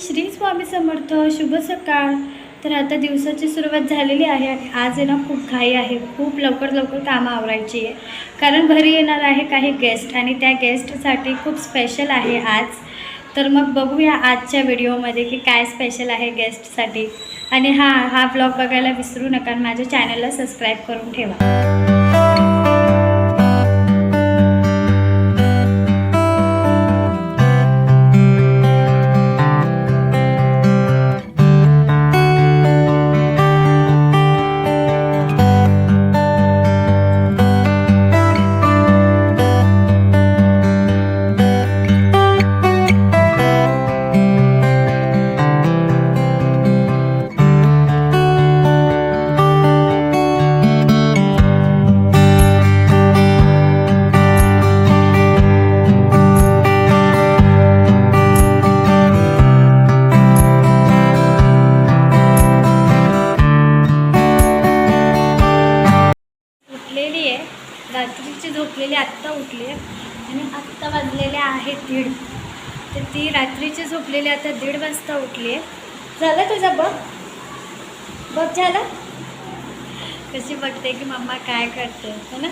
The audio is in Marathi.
श्री स्वामी समर्थ. शुभ सकाळ. तर आता दिवसाची सुरुवात झालेली आहे आणि आज आहे ना खूप घाई आहे. खूप लवकर कामं आवरायची आहे कारण घरी येणार आहे काही गेस्ट आणि त्या गेस्टसाठी खूप स्पेशल आहे आज. तर मग बघूया आजच्या व्हिडिओमध्ये की काय स्पेशल आहे गेस्टसाठी. आणि हा ब्लॉग बघायला विसरू नका आणि माझ्या चॅनलला सबस्क्राईब करून ठेवा. रात्रीची झोपलेली आत्ता उठली आहे आणि आत्ता वाजलेले आहेत 1:30. तर ती रात्रीची झोपलेली आता 1:30 वाजता उठली आहे. झालं तुझं बघ झालं. कशी बघते की मम्मा काय करते है ना.